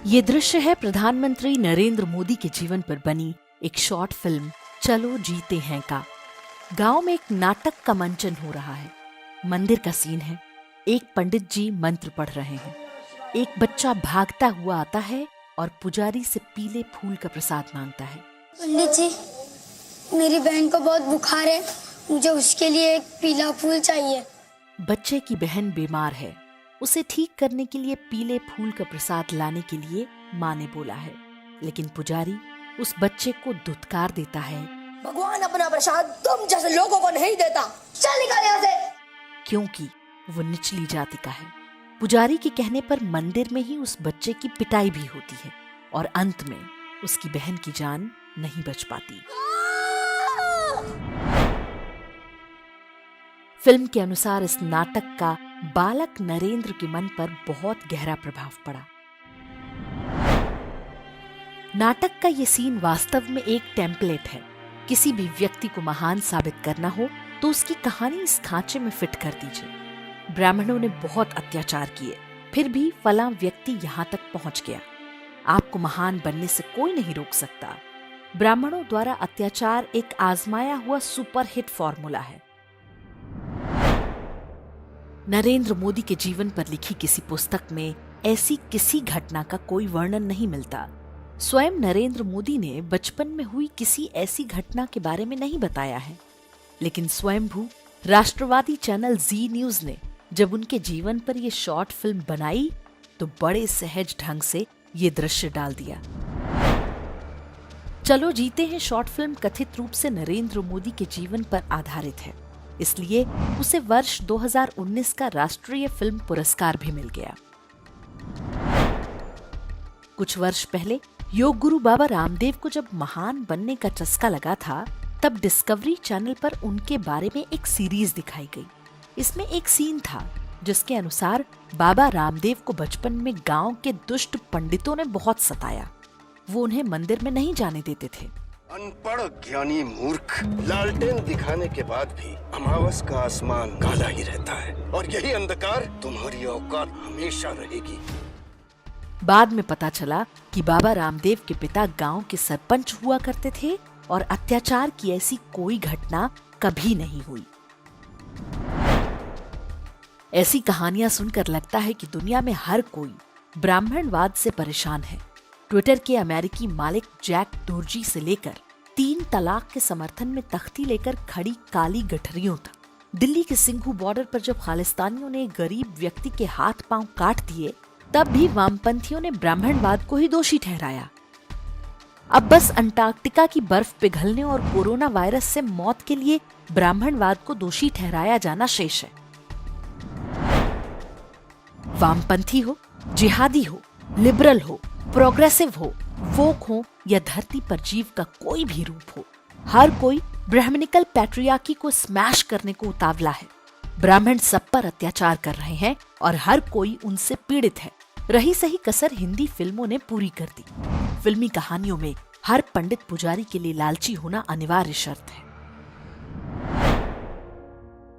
ये दृश्य है प्रधानमंत्री नरेंद्र मोदी के जीवन पर बनी एक शॉर्ट फिल्म चलो जीते हैं का। गांव में एक नाटक का मंचन हो रहा है। मंदिर का सीन है। एक पंडित जी मंत्र पढ़ रहे हैं। एक बच्चा भागता हुआ आता है और पुजारी से पीले फूल का प्रसाद मांगता है। पंडित जी, मेरी बहन को बहुत बुखार है, मुझे उसके लिए एक पीला फूल चाहिए। बच्चे की बहन बीमार है। उसे ठीक करने के लिए पीले फूल का प्रसाद लाने के लिए माँ ने बोला है, लेकिन पुजारी उस बच्चे को धुतकार देता है। भगवान अपना प्रसाद तुम जैसे लोगों को नहीं देता, चल निकल यहाँ से। क्योंकि वो निचली जाति का है। पुजारी के कहने पर मंदिर में ही उस बच्चे की पिटाई भी होती है और अंत में उसकी बहन की जान नहीं बच पाती। फिल्म के अनुसार इस नाटक का बालक नरेंद्र के मन पर बहुत गहरा प्रभाव पड़ा। नाटक का ये सीन वास्तव में एक टेम्पलेट है। किसी भी व्यक्ति को महान साबित करना हो तो उसकी कहानी इस खांचे में फिट कर दीजिए। ब्राह्मणों ने बहुत अत्याचार किए, फिर भी फलां व्यक्ति यहाँ तक पहुंच गया। आपको महान बनने से कोई नहीं रोक सकता। ब्राह्मणों द्वारा अत्याचार एक आजमाया हुआ सुपरहिट फॉर्मूला है। नरेंद्र मोदी के जीवन पर लिखी किसी पुस्तक में ऐसी किसी घटना का कोई वर्णन नहीं मिलता। स्वयं नरेंद्र मोदी ने बचपन में हुई किसी ऐसी घटना के बारे में नहीं बताया है। लेकिन स्वयंभू राष्ट्रवादी चैनल जी न्यूज ने जब उनके जीवन पर यह शॉर्ट फिल्म बनाई तो बड़े सहज ढंग से ये दृश्य डाल दिया। चलो जीते हैं शॉर्ट फिल्म कथित रूप से नरेंद्र मोदी के जीवन पर आधारित है, इसलिए उसे वर्ष 2019 का राष्ट्रीय फिल्म पुरस्कार भी मिल गया। कुछ वर्ष पहले योग गुरु बाबा रामदेव को जब महान बनने का चस्का लगा था, तब डिस्कवरी चैनल पर उनके बारे में एक सीरीज दिखाई गई। इसमें एक सीन था जिसके अनुसार बाबा रामदेव को बचपन में गांव के दुष्ट पंडितों ने बहुत सताया। वो उन्हें मंदिर में नहीं जाने देते थे। अनपढ़ ज्ञानी मूर्ख, लालटेन दिखाने के बाद भी अमावस का आसमान काला ही रहता है और यही अंधकार तुम्हारी औकात हमेशा रहेगी। बाद में पता चला कि बाबा रामदेव के पिता गांव के सरपंच हुआ करते थे और अत्याचार की ऐसी कोई घटना कभी नहीं हुई। ऐसी कहानियां सुनकर लगता है कि दुनिया में हर कोई ब्राह्मणवाद से परेशान है। ट्विटर के अमेरिकी मालिक जैक डोर्जी से लेकर 3 तलाक के समर्थन में तख्ती लेकर खड़ी काली गठरियों तक। दिल्ली के सिंघू बॉर्डर पर जब खालिस्तानियों ने गरीब व्यक्ति के हाथ पांव काट दिए, तब भी वामपंथियों ने ब्राह्मणवाद को ही दोषी ठहराया। अब बस अंटार्कटिका की बर्फ पिघलने और कोरोना वायरस से मौत के लिए ब्राह्मणवाद को दोषी ठहराया जाना शेष है। वामपंथी हो, जिहादी हो, लिबरल हो, प्रोग्रेसिव हो, वोक हो या धरती पर जीव का कोई भी रूप हो, हर कोई ब्राह्मणिकल पैट्रियार्की को स्मैश करने को उतावला है। ब्राह्मण सब पर अत्याचार कर रहे हैं और हर कोई उनसे पीड़ित है। रही सही कसर हिंदी फिल्मों ने पूरी कर दी। फिल्मी कहानियों में हर पंडित पुजारी के लिए लालची होना अनिवार्य शर्त है।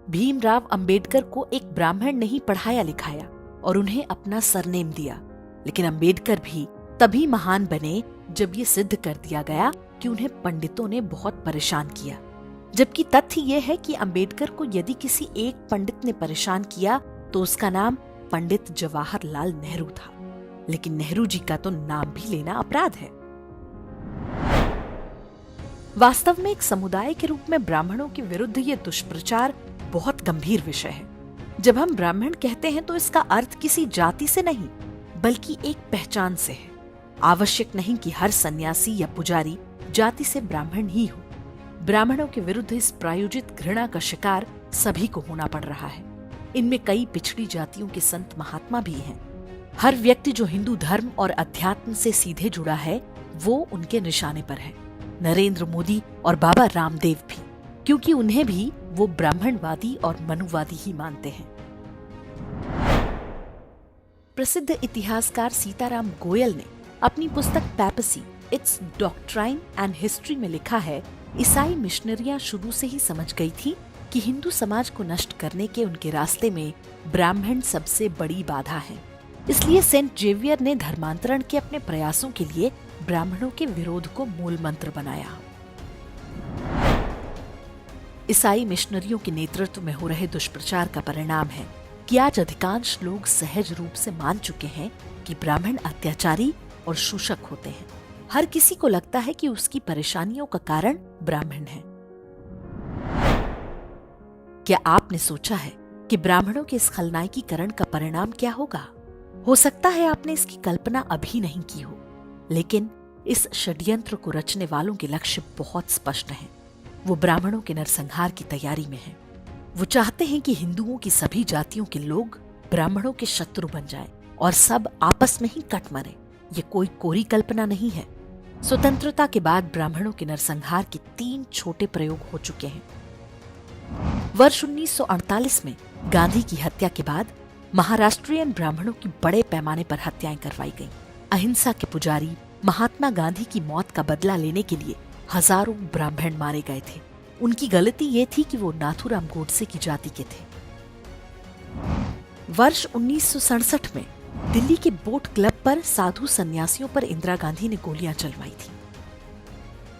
भीमराव अंबेडकर को एक ब्राह्मण ने ही पढ़ाया लिखाया और उन्हें अपना सरनेम दिया, लेकिन अंबेडकर भी तभी महान बने जब ये सिद्ध कर दिया गया कि उन्हें पंडितों ने बहुत परेशान किया। जबकि तथ्य ये है कि अंबेडकर को यदि किसी एक पंडित ने परेशान किया तो उसका नाम पंडित जवाहरलाल नेहरू था, लेकिन नेहरू जी का तो नाम भी लेना अपराध है। वास्तव में एक समुदाय के रूप में ब्राह्मणों के विरुद्ध ये दुष्प्रचार बहुत गंभीर विषय है। जब हम ब्राह्मण कहते हैं तो इसका अर्थ किसी जाति से नहीं बल्कि एक पहचान से है। आवश्यक नहीं कि हर सन्यासी या पुजारी जाति से ब्राह्मण ही हो। ब्राह्मणों के विरुद्ध इस प्रायोजित घृणा का शिकार सभी को होना पड़ रहा है। इनमें कई पिछड़ी जातियों के संत महात्मा भी हैं। हर व्यक्ति जो हिंदू धर्म और अध्यात्म से सीधे जुड़ा है वो उनके निशाने पर है। नरेंद्र मोदी और बाबा रामदेव भी, क्योंकि उन्हें भी वो ब्राह्मणवादी और मनुवादी ही मानते हैं। प्रसिद्ध इतिहासकार सीताराम गोयल ने अपनी पुस्तक papacy it's doctrine and history में लिखा है, ईसाई मिशनरियां शुरू से ही समझ गई थी कि हिंदू समाज को नष्ट करने के उनके रास्ते में ब्राह्मण सबसे बड़ी बाधा है। इसलिए सेंट जेवियर ने धर्मांतरण के अपने प्रयासों के लिए ब्राह्मणों के विरोध को मूल मंत्र बनाया। ईसाई मिशनरियों के नेतृत्व में हो रहे दुष्प्रचार का परिणाम है कि आज अधिकांश लोग सहज रूप से मान चुके हैं कि ब्राह्मण अत्याचारी और शोषक होते हैं। हर किसी को लगता है कि उसकी परेशानियों का कारण ब्राह्मण है। क्या आपने सोचा है कि ब्राह्मणों के इस खलनायकीकरण का परिणाम क्या होगा? हो सकता है आपने इसकी कल्पना अभी नहीं की हो, लेकिन इस षड्यंत्र को रचने वालों के लक्ष्य बहुत स्पष्ट हैं। वो ब्राह्मणों के नरसंहार की तैयारी में हैं। वो चाहते हैं कि हिंदुओं की सभी जातियों के लोग ब्राह्मणों के शत्रु बन जाएं और सब आपस में ही कट मरे। ये कोई कोरी कल्पना नहीं है। स्वतंत्रता के बाद ब्राह्मणों के नरसंहार के 3 छोटे प्रयोग हो चुके हैं। वर्ष 1948 में गांधी की हत्या के बाद महाराष्ट्रियन ब्राह्मणों की बड़े पैमाने पर हत्याएं करवाई गईं। अहिंसा के पुजारी महात्मा गांधी की मौत का बदला लेने के लिए हजारों ब्राह्मण मारे गए थे। उनकी गलती ये थी कि वो नाथूराम गोडसे की जाति के थे। वर्ष 1967 में दिल्ली के बोट क्लब पर साधु सन्यासियों पर इंदिरा गांधी ने गोलियां चलवाई थी।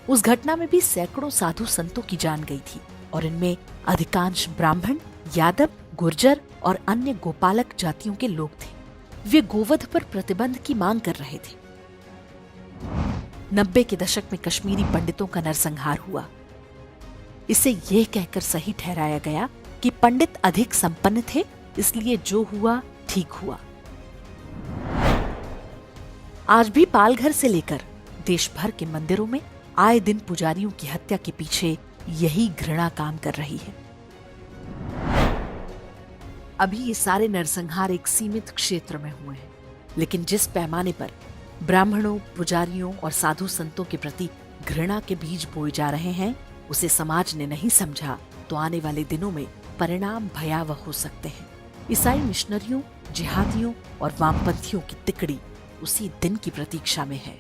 उस घटना में भी सैकड़ों साधु संतों की जान गई थी और इनमें अधिकांश ब्राह्मण, यादव, गुर्जर और अन्य गोपालक जातियों के लोग थे। वे गोवध पर प्रतिबंध की मांग कर रहे थे। 90 के दशक में कश्मीरी पंडितों का नरसंहार हुआ। इसे यह कहकर सही ठहराया गया कि पंडित अधिक संपन्न थे, इसलिए जो हुआ ठीक हुआ। आज भी पालघर से लेकर देश भर के मंदिरों में आए दिन पुजारियों की हत्या के पीछे यही घृणा काम कर रही है। अभी ये सारे नरसंहार एक सीमित क्षेत्र में हुए हैं, लेकिन जिस पैमाने पर ब्राह्मणों, पुजारियों और साधु संतों के प्रति घृणा के बीज बोए जा रहे हैं, उसे समाज ने नहीं समझा तो आने वाले दिनों में परिणाम भयावह हो सकते हैं। ईसाई मिशनरियों, जिहादियों और वामपंथियों की तिकड़ी उसी दिन की प्रतीक्षा में है।